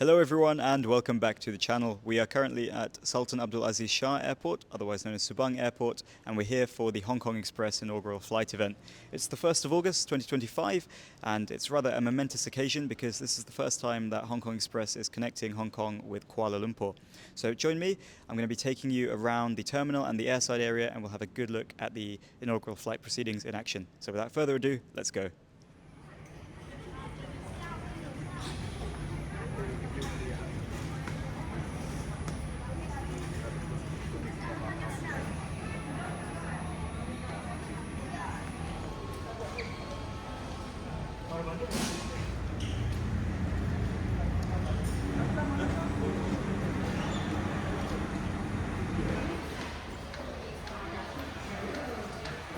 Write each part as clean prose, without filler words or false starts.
Hello everyone and welcome back to the channel. We are currently at Sultan Abdul Aziz Shah Airport, otherwise known as Subang Airport, and we're here for the Hong Kong Express inaugural flight event. It's the 1st of August 2025 and it's rather a momentous occasion because this is the first time that Hong Kong Express is connecting Hong Kong with Kuala Lumpur. So join me, I'm going to be taking you around the terminal and the airside area and we'll have a good look at the inaugural flight proceedings in action. So without further ado, let's go.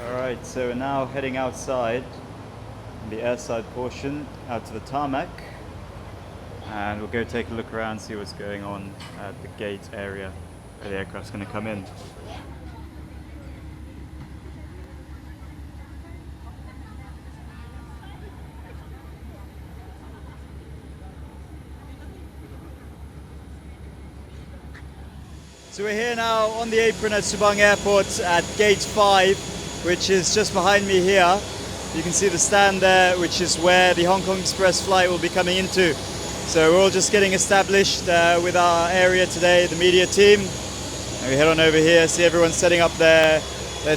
Alright, so we're now heading outside the airside portion, out to the tarmac, and we'll go take a look around, see what's going on at the gate area where the aircraft's going to come in. So we're here now on the apron at Subang Airport at gate 5, which is just behind me here. You can see the stand there, which is where the Hong Kong Express flight will be coming into. So we're all just getting established with our area today, the media team. And we head on over here, see everyone setting up their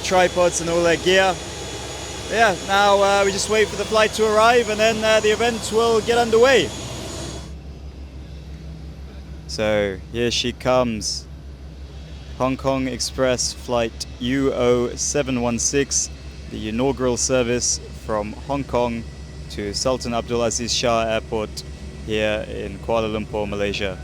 tripods and all their gear. Yeah, now we just wait for the flight to arrive and then the event will get underway. So here she comes. Hong Kong Express flight UO716, the inaugural service from Hong Kong to Sultan Abdul Aziz Shah Airport here in Kuala Lumpur, Malaysia.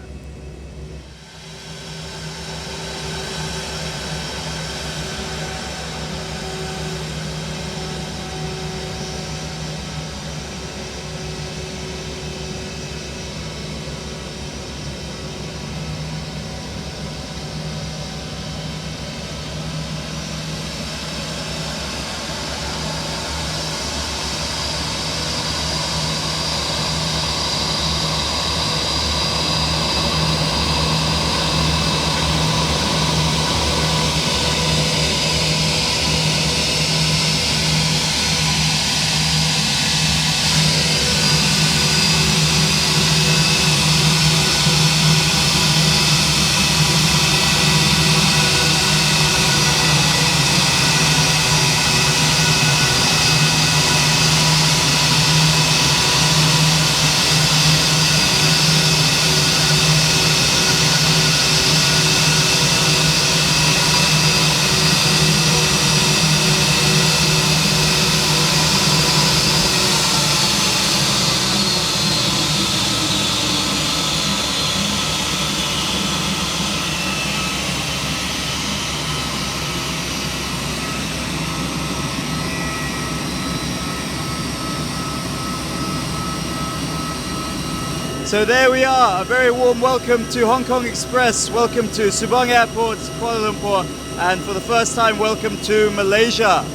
So there we are, a very warm welcome to Hong Kong Express, welcome to Subang Airport, Kuala Lumpur, and for the first time, welcome to Malaysia.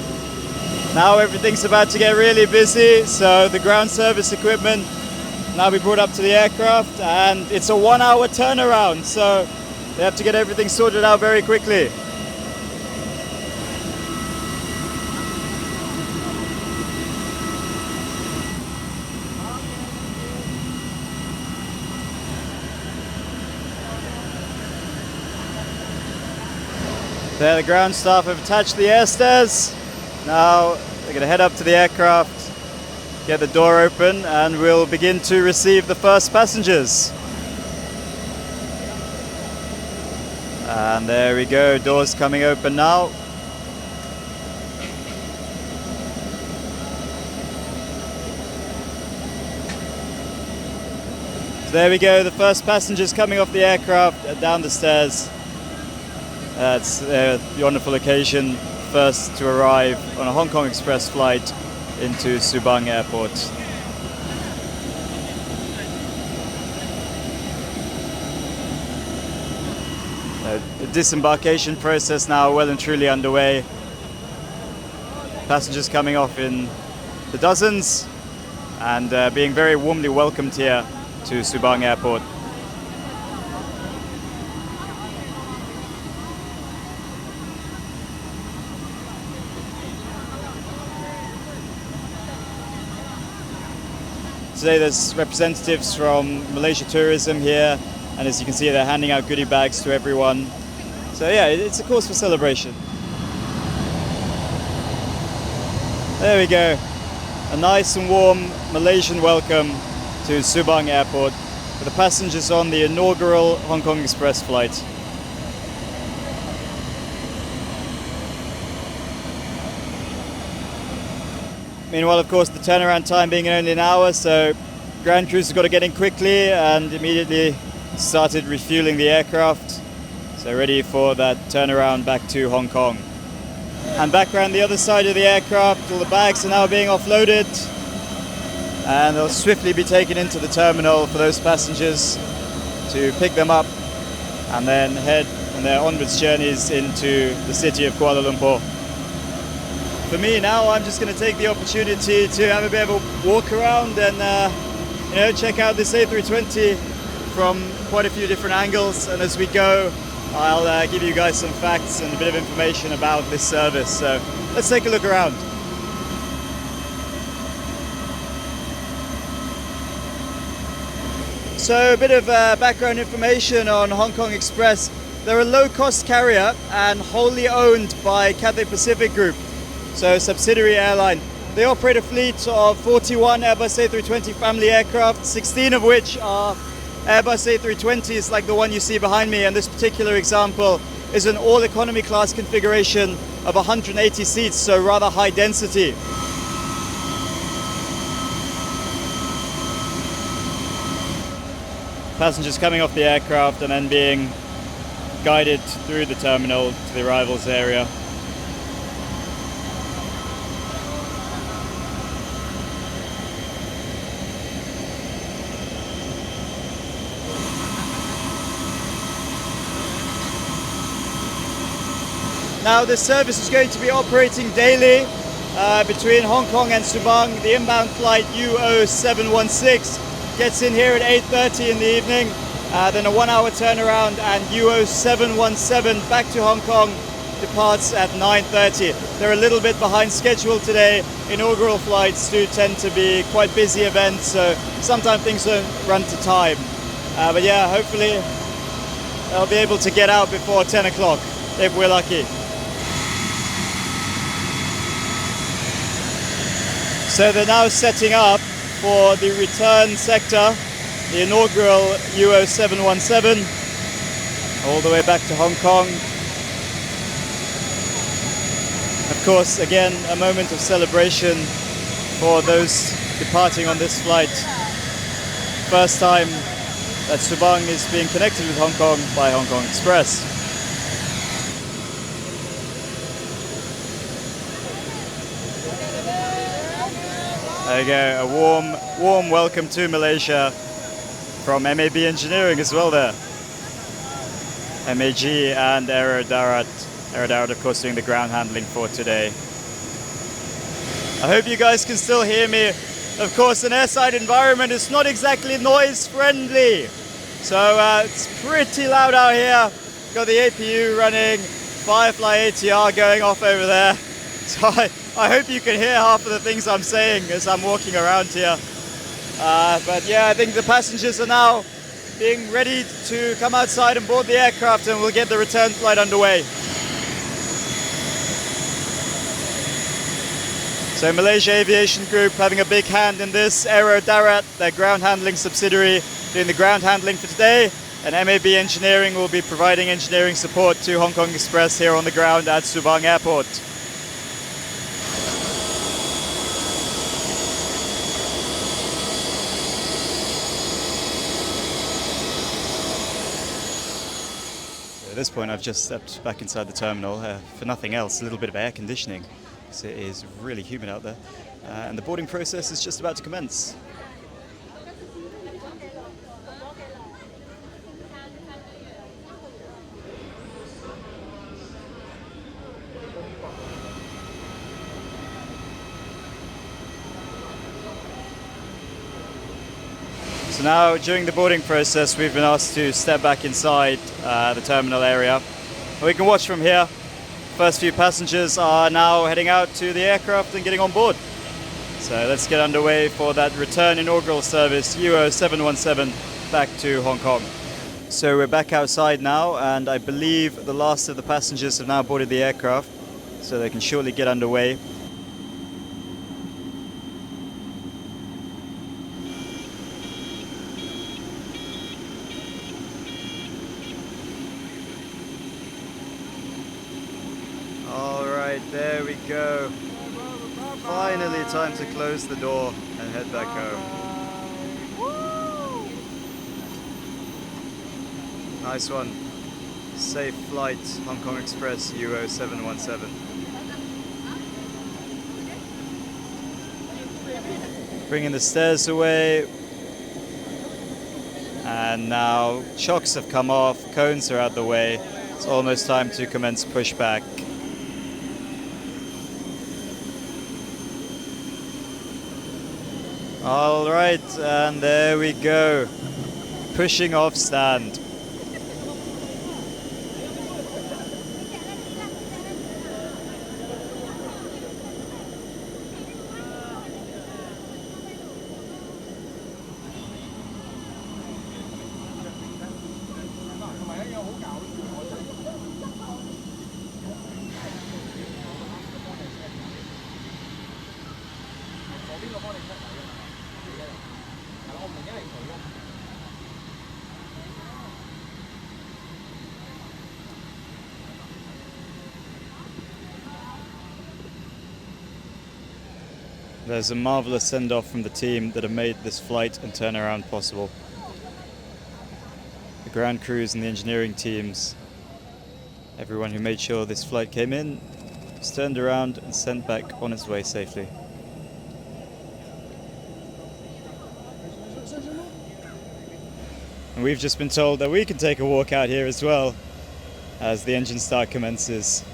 Now everything's about to get really busy, so the ground service equipment now be brought up to the aircraft, and it's a 1 hour turnaround, so they have to get everything sorted out very quickly. There, the ground staff have attached the air stairs. Now they're going to head up to the aircraft, get the door open, and we'll begin to receive the first passengers. And there we go, doors coming open now. So there we go, the first passengers coming off the aircraft down the stairs. It's a wonderful occasion, first to arrive on a Hong Kong Express flight into Subang Airport. The disembarkation process now well and truly underway. Passengers coming off in the dozens and being very warmly welcomed here to Subang Airport. Today there's representatives from Malaysia Tourism here, and as you can see, they're handing out goodie bags to everyone. So yeah, it's a cause for celebration. There we go. A nice and warm Malaysian welcome to Subang Airport for the passengers on the inaugural Hong Kong Express flight. Meanwhile, of course, the turnaround time being only an hour, so ground crews have got to get in quickly and immediately started refueling the aircraft. So ready for that turnaround back to Hong Kong. And back around the other side of the aircraft, all the bags are now being offloaded and they'll swiftly be taken into the terminal for those passengers to pick them up and then head on their onwards journeys into the city of Kuala Lumpur. For me now, I'm just going to take the opportunity to have a bit of a walk around and check out this A320 from quite a few different angles, and as we go I'll give you guys some facts and a bit of information about this service. So let's take a look around. So a bit of background information on Hong Kong Express. They're a low-cost carrier and wholly owned by Cathay Pacific Group, so a subsidiary airline. They operate a fleet of 41 Airbus A320 family aircraft, 16 of which are Airbus A320s like the one you see behind me, and this particular example is an all-economy class configuration of 180 seats, so rather high density. Passengers coming off the aircraft and then being guided through the terminal to the arrivals area. Now this service is going to be operating daily between Hong Kong and Subang. The inbound flight UO716 gets in here at 8:30 in the evening, then a 1-hour turnaround, and UO717 back to Hong Kong departs at 9:30. They're a little bit behind schedule today. Inaugural flights do tend to be quite busy events, so sometimes things don't run to time. But yeah, hopefully they'll be able to get out before 10 o'clock if we're lucky. So they're now setting up for the return sector, the inaugural UO717, all the way back to Hong Kong. Of course, again, a moment of celebration for those departing on this flight. First time that Subang is being connected with Hong Kong by Hong Kong Express. There you go, a warm welcome to Malaysia from MAB Engineering as well there. MAG and Aero Darat. Aero Darat, of course, doing the ground handling for today. I hope you guys can still hear me. Of course, an airside environment is not exactly noise friendly. So it's pretty loud out here. Got the APU running, Firefly ATR going off over there. So I hope you can hear half of the things I'm saying as I'm walking around here. But yeah, I think the passengers are now being ready to come outside and board the aircraft, and we'll get the return flight underway. So Malaysia Aviation Group having a big hand in this. Aero Darat, their ground handling subsidiary, doing the ground handling for today. And MAB Engineering will be providing engineering support to Hong Kong Express here on the ground at Subang Airport. At this point, I've just stepped back inside the terminal for nothing else, a little bit of air conditioning, because it is really humid out there. And the boarding process is just about to commence. So now, during the boarding process, we've been asked to step back inside the terminal area. We can watch from here. First few passengers are now heading out to the aircraft and getting on board. So let's get underway for that return inaugural service, UO 717, back to Hong Kong. So we're back outside now, and I believe the last of the passengers have now boarded the aircraft, so they can shortly get underway. All right, there we go. Finally time to close the door and head back home. Nice one. Safe flight, Hong Kong Express UO 717. Bringing the stairs away. And now chocks have come off, cones are out the way. It's almost time to commence pushback. All right, and there we go. Pushing off stand. There's a marvelous send-off from the team that have made this flight and turnaround possible. The ground crews and the engineering teams, everyone who made sure this flight came in, was turned around and sent back on its way safely. And we've just been told that we can take a walk out here as well as the engine start commences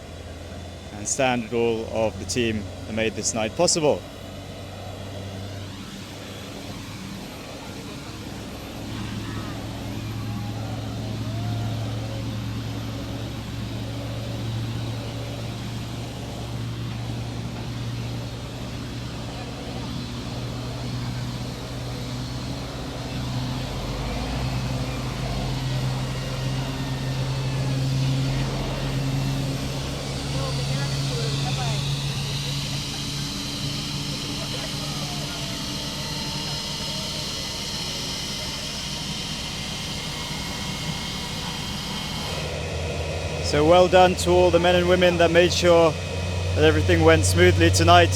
and stand with all of the team that made this night possible. So well done to all the men and women that made sure that everything went smoothly tonight.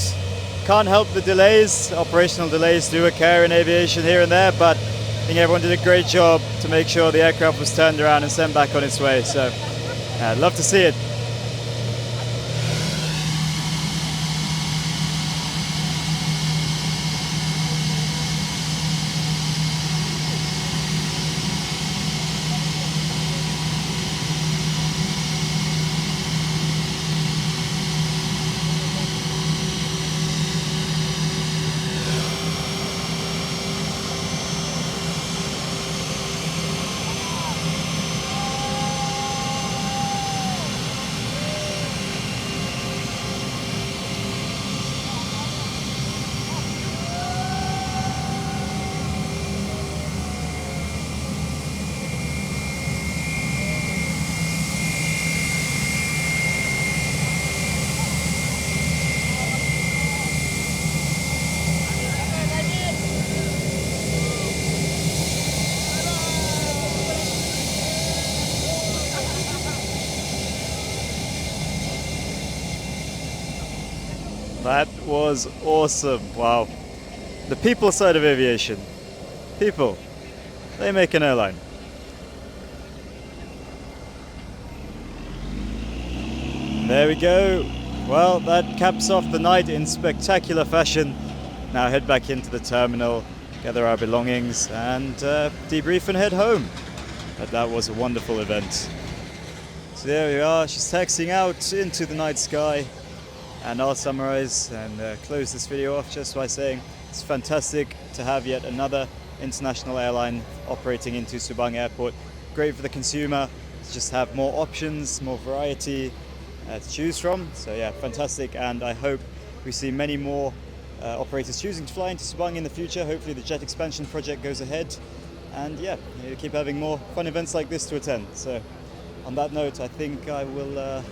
Can't help the delays, operational delays do occur in aviation here and there, but I think everyone did a great job to make sure the aircraft was turned around and sent back on its way. So I'd love to see it. That was awesome. Wow. The people side of aviation. People. They make an airline. There we go. Well, that caps off the night in spectacular fashion. Now head back into the terminal, gather our belongings and debrief and head home. But that was a wonderful event. So there we are. She's taxiing out into the night sky. And I'll summarize and close this video off just by saying it's fantastic to have yet another international airline operating into Subang Airport. Great for the consumer to just have more options, more variety to choose from. So yeah, fantastic, and I hope we see many more operators choosing to fly into Subang in the future. Hopefully the jet expansion project goes ahead, and yeah, keep having more fun events like this to attend. So on that note, I think I will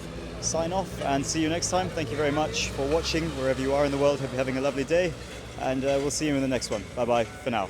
sign off and see you next time. Thank you very much for watching wherever you are in the world. Hope you're having a lovely day, and we'll see you in the next one. Bye bye for now.